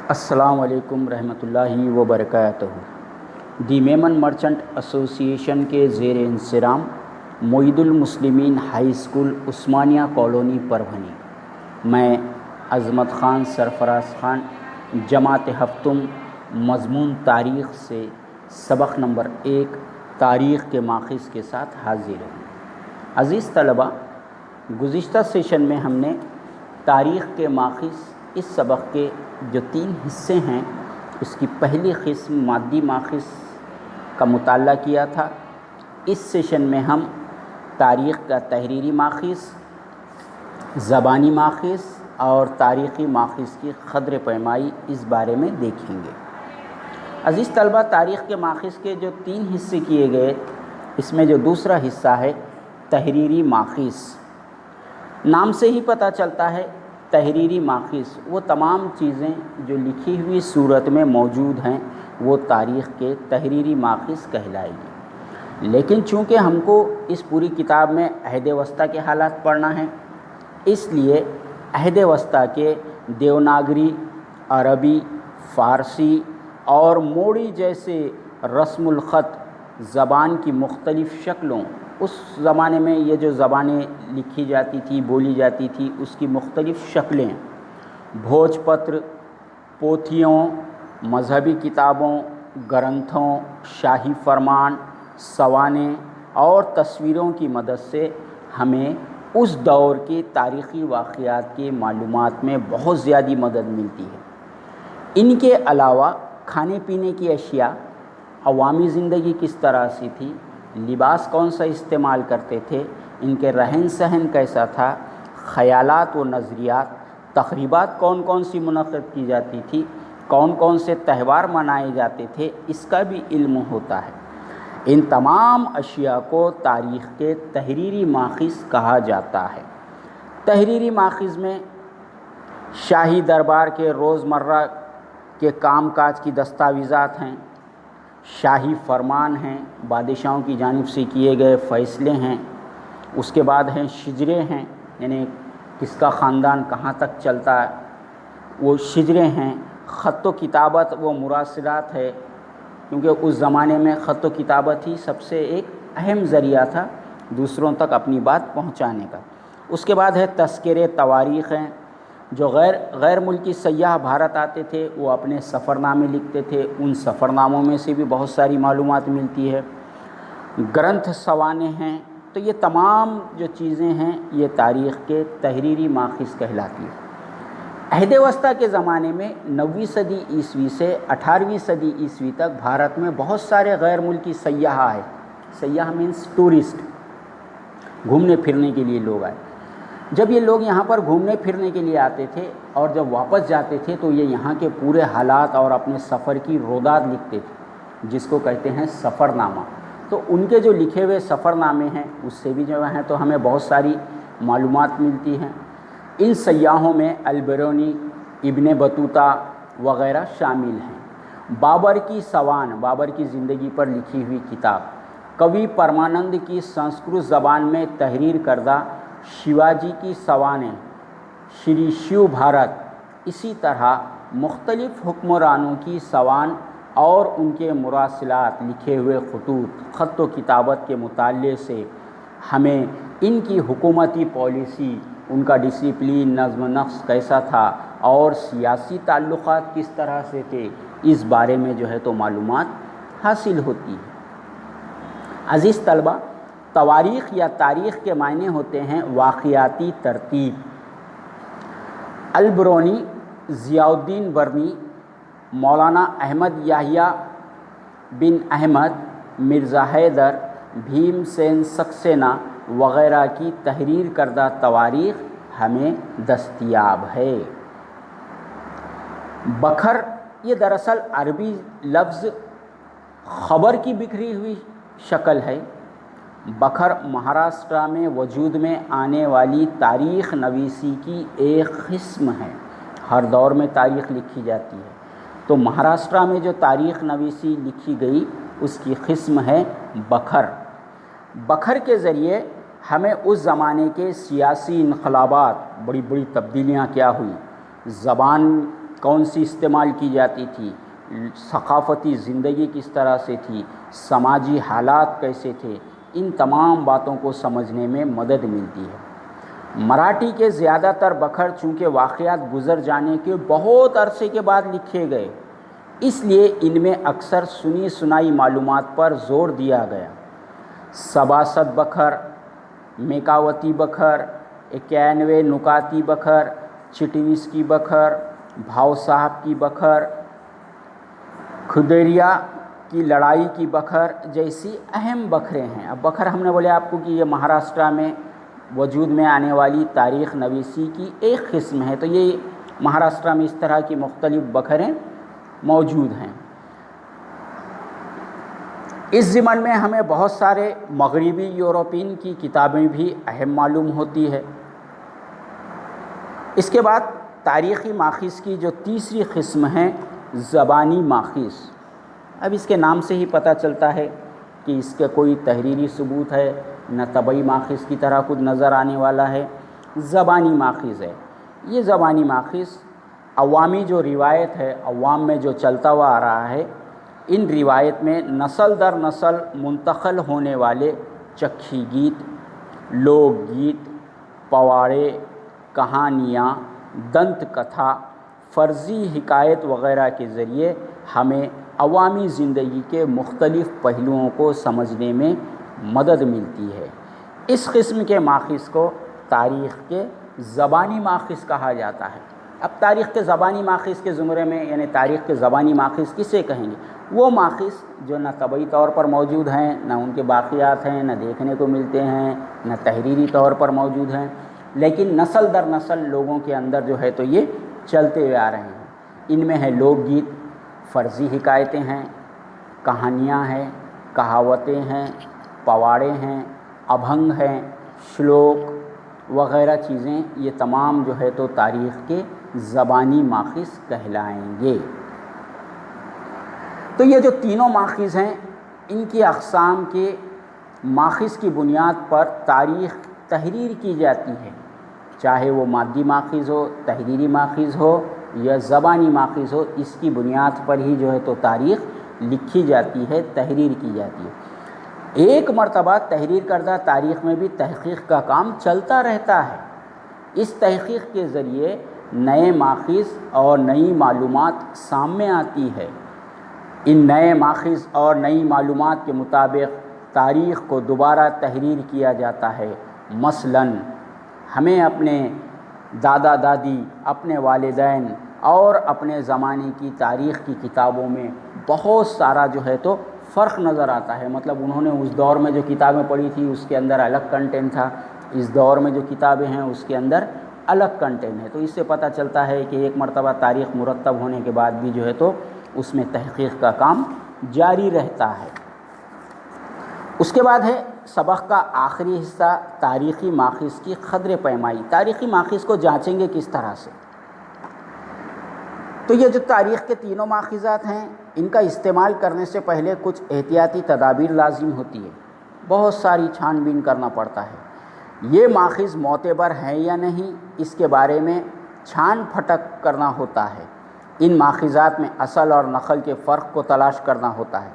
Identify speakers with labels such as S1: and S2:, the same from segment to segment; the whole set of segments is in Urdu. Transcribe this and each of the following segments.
S1: السلام علیکم رحمۃ اللہ وبرکاتہ۔ دی میمن مرچنٹ ایسوسی ایشن کے زیر انصرام معید المسلمین ہائی اسکول عثمانیہ کالونی پربھنی، میں عظمت خان سرفراز خان جماعت ہفتم مضمون تاریخ سے سبق نمبر 1 تاریخ کے ماخذ کے ساتھ حاضر ہوں۔ عزیز طلبہ، گزشتہ سیشن میں ہم نے تاریخ کے ماخذ اس سبق کے جو 3 حصے ہیں اس کی پہلی قسم مادی ماخذ کا مطالعہ کیا تھا۔ اس سیشن میں ہم تاریخ کا تحریری ماخذ، زبانی ماخذ اور تاریخی ماخذ کی قدر پیمائی اس بارے میں دیکھیں گے۔ عزیز طلبہ، تاریخ کے ماخذ کے جو 3 حصے کیے گئے، اس میں جو دوسرا حصہ ہے تحریری ماخذ، نام سے ہی پتہ چلتا ہے تحریری ماخذ وہ تمام چیزیں جو لکھی ہوئی صورت میں موجود ہیں وہ تاریخ کے تحریری ماخذ کہلائے گی۔ لیکن چونکہ ہم کو اس پوری کتاب میں عہد وسطیٰ کے حالات پڑھنا ہے، اس لیے عہد وسطیٰ کے دیوناگری، عربی، فارسی اور موڑی جیسے رسم الخط زبان کی مختلف شکلوں، اس زمانے میں یہ جو زبانیں لکھی جاتی تھی، بولی جاتی تھی، اس کی مختلف شکلیں، بھوج پتر، پوتھیوں، مذہبی کتابوں، گرنتھوں، شاہی فرمان، سوانح اور تصویروں کی مدد سے ہمیں اس دور کے تاریخی واقعات کے معلومات میں بہت زیادہ مدد ملتی ہے۔ ان کے علاوہ کھانے پینے کی اشیاء، عوامی زندگی کس طرح سے تھی، لباس کون سا استعمال کرتے تھے، ان کے رہن سہن کیسا تھا، خیالات و نظریات، تقریبات کون کون سی منعقد کی جاتی تھی، کون کون سے تہوار منائے جاتے تھے، اس کا بھی علم ہوتا ہے۔ ان تمام اشیاء کو تاریخ کے تحریری ماخذ کہا جاتا ہے۔ تحریری ماخذ میں شاہی دربار کے روزمرہ کے کام کاج کی دستاویزات ہیں، شاہی فرمان ہیں، بادشاہوں کی جانب سے کیے گئے فیصلے ہیں، اس کے بعد ہیں شجرے ہیں، یعنی کس کا خاندان کہاں تک چلتا ہے، وہ شجرے ہیں، خط و کتابت و مراسلات ہے، کیونکہ اس زمانے میں خط و کتابت ہی سب سے ایک اہم ذریعہ تھا دوسروں تک اپنی بات پہنچانے کا۔ اس کے بعد ہے تذکرے تواریخ ہیں، جو غیر ملکی سیاح بھارت آتے تھے وہ اپنے سفر نامے لکھتے تھے، ان سفر ناموں میں سے بھی بہت ساری معلومات ملتی ہے۔ گرنتھ سوانح ہیں، تو یہ تمام جو چیزیں ہیں یہ تاریخ کے تحریری ماخذ کہلاتی ہیں۔ عہد وسطیٰ کے زمانے میں 9ویں صدی عیسوی سے 18ویں صدی عیسوی تک بھارت میں بہت سارے غیر ملکی سیاح آئے۔ سیاح مینس ٹورسٹ، گھومنے پھرنے کے لیے لوگ آئے۔ جب یہ لوگ یہاں پر گھومنے پھرنے کے لیے آتے تھے اور جب واپس جاتے تھے تو یہ یہاں کے پورے حالات اور اپنے سفر کی روداد لکھتے تھے، جس کو کہتے ہیں سفر نامہ۔ تو ان کے جو لکھے ہوئے سفر نامے ہیں اس سے بھی جو ہیں تو ہمیں بہت ساری معلومات ملتی ہیں۔ ان سیاحوں میں البرونی، ابن بطوطہ وغیرہ شامل ہیں۔ بابر کی سوان، بابر کی زندگی پر لکھی ہوئی کتاب، کوی پرمانند کی سنسکرت زبان میں تحریر کردہ شیواجی کی سوانح، شری شیو بھارت، اسی طرح مختلف حکمرانوں کی سوان اور ان کے مراسلات، لکھے ہوئے خطوط، خط و کتابت کے مطالعے سے ہمیں ان کی حکومتی پالیسی، ان کا ڈسپلین، نظم و نسق کیسا تھا اور سیاسی تعلقات کس طرح سے تھے، اس بارے میں جو ہے تو معلومات حاصل ہوتی ہے۔ عزیز طلبہ، تواریخ یا تاریخ کے معنی ہوتے ہیں واقعاتی ترتیب۔ البرونی، ضیاء الدین برنی، مولانا احمد یحییٰ بن احمد، مرزا حیدر، بھیم سین سکسینہ وغیرہ کی تحریر کردہ تواریخ ہمیں دستیاب ہے۔ بکھر، یہ دراصل عربی لفظ خبر کی بکھری ہوئی شکل ہے۔ بکھر مہاراشٹر میں وجود میں آنے والی تاریخ نویسی کی ایک قسم ہے۔ ہر دور میں تاریخ لکھی جاتی ہے، تو مہاراشٹر میں جو تاریخ نویسی لکھی گئی اس کی قسم ہے بکھر۔ بکھر کے ذریعے ہمیں اس زمانے کے سیاسی انقلابات، بڑی بڑی تبدیلیاں کیا ہوئی، زبان کون سی استعمال کی جاتی تھی، ثقافتی زندگی کس طرح سے تھی، سماجی حالات کیسے تھے، ان تمام باتوں کو سمجھنے میں مدد ملتی ہے۔ مراٹھی کے زیادہ تر بکھر چونکہ واقعات گزر جانے کے بہت عرصے کے بعد لکھے گئے، اس لیے ان میں اکثر سنی سنائی معلومات پر زور دیا گیا۔ سباسد بکھر، میکاوتی بکھر، 91 نکاتی بکھر، چٹویس کی بکھر، بھاؤ صاحب کی بکھر، کھدیریا کی لڑائی کی بکھر جیسی اہم بکھریں ہیں۔ اب بکھر ہم نے بولے آپ کو کہ یہ مہاراشٹرا میں وجود میں آنے والی تاریخ نویسی کی ایک قسم ہے، تو یہ مہاراشٹرا میں اس طرح کی مختلف بکھریں موجود ہیں۔ اس ضمن میں ہمیں بہت سارے مغربی یورپین کی کتابیں بھی اہم معلوم ہوتی ہے۔ اس کے بعد تاریخی ماخذ کی جو تیسری قسم ہے زبانی ماخذ۔ اب اس کے نام سے ہی پتہ چلتا ہے کہ اس کا کوئی تحریری ثبوت ہے، نہ طبعی ماخذ کی طرح کچھ نظر آنے والا ہے، زبانی ماخذ ہے۔ یہ زبانی ماخذ عوامی جو روایت ہے، عوام میں جو چلتا ہوا آ رہا ہے، ان روایت میں نسل در نسل منتقل ہونے والے چکھی گیت، لوک گیت، پواڑے، کہانیاں، دنت کتھا، فرضی حکایت وغیرہ کے ذریعے ہمیں عوامی زندگی کے مختلف پہلوؤں کو سمجھنے میں مدد ملتی ہے۔ اس قسم کے ماخذ کو تاریخ کے زبانی ماخذ کہا جاتا ہے۔ اب تاریخ کے زبانی ماخذ کے زمرے میں یعنی تاریخ کے زبانی ماخذ کسے کہیں گے؟ وہ ماخذ جو نہ طبعی طور پر موجود ہیں، نہ ان کے باقیات ہیں، نہ دیکھنے کو ملتے ہیں، نہ تحریری طور پر موجود ہیں، لیکن نسل در نسل لوگوں کے اندر جو ہے تو یہ چلتے ہوئے آ رہے ہیں۔ ان میں ہے لوک گیت، فرضی حکایتیں ہیں، کہانیاں ہیں، کہاوتیں ہیں، پواڑے ہیں، ابھنگ ہیں، شلوک وغیرہ چیزیں، یہ تمام جو ہے تو تاریخ کے زبانی ماخذ کہلائیں گے۔ تو یہ جو تینوں ماخذ ہیں، ان کی اقسام کے ماخذ کی بنیاد پر تاریخ تحریر کی جاتی ہے، چاہے وہ مادی ماخذ ہو، تحریری ماخذ ہو یا زبانی ماخذ ہو، اس کی بنیاد پر ہی جو ہے تو تاریخ لکھی جاتی ہے، تحریر کی جاتی ہے۔ ایک مرتبہ تحریر کردہ تاریخ میں بھی تحقیق کا کام چلتا رہتا ہے۔ اس تحقیق کے ذریعے نئے ماخذ اور نئی معلومات سامنے آتی ہے۔ ان نئے ماخذ اور نئی معلومات کے مطابق تاریخ کو دوبارہ تحریر کیا جاتا ہے۔ مثلاً ہمیں اپنے دادا دادی، اپنے والدین اور اپنے زمانے کی تاریخ کی کتابوں میں بہت سارا جو ہے تو فرق نظر آتا ہے۔ مطلب انہوں نے اس دور میں جو کتابیں پڑھی تھی اس کے اندر الگ کنٹینٹ تھا، اس دور میں جو کتابیں ہیں اس کے اندر الگ کنٹینٹ ہے۔ تو اس سے پتہ چلتا ہے کہ ایک مرتبہ تاریخ مرتب ہونے کے بعد بھی جو ہے تو اس میں تحقیق کا کام جاری رہتا ہے۔ اس کے بعد ہے سبق کا آخری حصہ، تاریخی ماخذ کی قدر پیمائی۔ تاریخی ماخذ کو جانچیں گے کس طرح سے؟ تو یہ جو تاریخ کے تینوں ماخذات ہیں، ان کا استعمال کرنے سے پہلے کچھ احتیاطی تدابیر لازم ہوتی ہے، بہت ساری چھان بین کرنا پڑتا ہے۔ یہ ماخذ معتبر ہیں یا نہیں، اس کے بارے میں چھان پھٹک کرنا ہوتا ہے۔ ان ماخذات میں اصل اور نقل کے فرق کو تلاش کرنا ہوتا ہے۔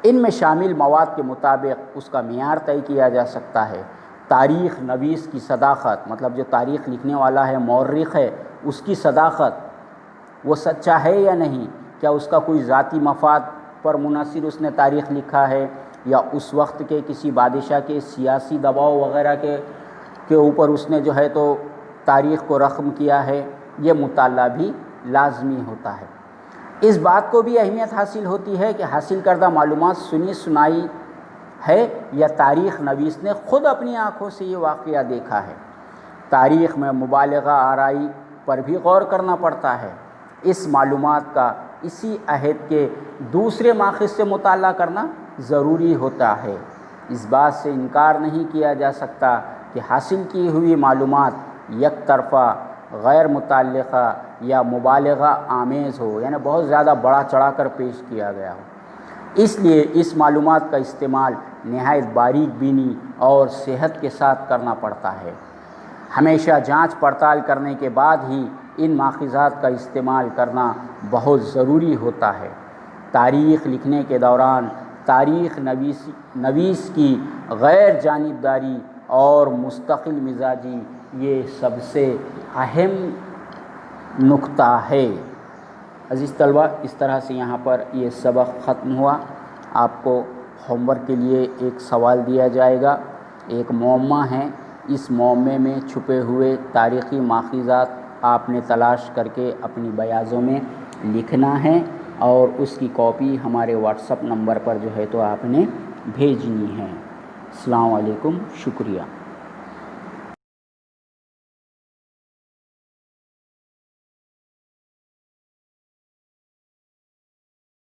S1: ان میں شامل مواد کے مطابق اس کا معیار طے کیا جا سکتا ہے۔ تاریخ نویس کی صداقت، مطلب جو تاریخ لکھنے والا ہے، مورخ ہے، اس کی صداقت، وہ سچا ہے یا نہیں، کیا اس کا کوئی ذاتی مفاد پر منحصر اس نے تاریخ لکھا ہے، یا اس وقت کے کسی بادشاہ کے سیاسی دباؤ وغیرہ کے اوپر اس نے جو ہے تو تاریخ کو رقم کیا ہے، یہ مطالعہ بھی لازمی ہوتا ہے۔ اس بات کو بھی اہمیت حاصل ہوتی ہے کہ حاصل کردہ معلومات سنی سنائی ہے یا تاریخ نویس نے خود اپنی آنکھوں سے یہ واقعہ دیکھا ہے۔ تاریخ میں مبالغہ آرائی پر بھی غور کرنا پڑتا ہے۔ اس معلومات کا اسی عہد کے دوسرے ماخذ سے مطالعہ کرنا ضروری ہوتا ہے۔ اس بات سے انکار نہیں کیا جا سکتا کہ حاصل کی ہوئی معلومات یک طرفہ، غیر متعلقہ یا مبالغہ آمیز ہو، یعنی بہت زیادہ بڑا چڑھا کر پیش کیا گیا ہو۔ اس لیے اس معلومات کا استعمال نہایت باریک بینی اور صحت کے ساتھ کرنا پڑتا ہے۔ ہمیشہ جانچ پڑتال کرنے کے بعد ہی ان ماخذات کا استعمال کرنا بہت ضروری ہوتا ہے۔ تاریخ لکھنے کے دوران تاریخ نویس کی غیر جانبداری اور مستقل مزاجی یہ سب سے اہم نکتہ ہے۔ عزیز طلبہ، اس طرح سے یہاں پر یہ سبق ختم ہوا۔ آپ کو ہوم ورک کے لیے ایک سوال دیا جائے گا، ایک معمہ ہے، اس معمے میں چھپے ہوئے تاریخی ماخذات آپ نے تلاش کر کے اپنی بیاضوں میں لکھنا ہے اور اس کی کاپی ہمارے واٹس ایپ نمبر پر جو ہے تو آپ نے بھیجنی ہے۔ السلام علیکم، شکریہ۔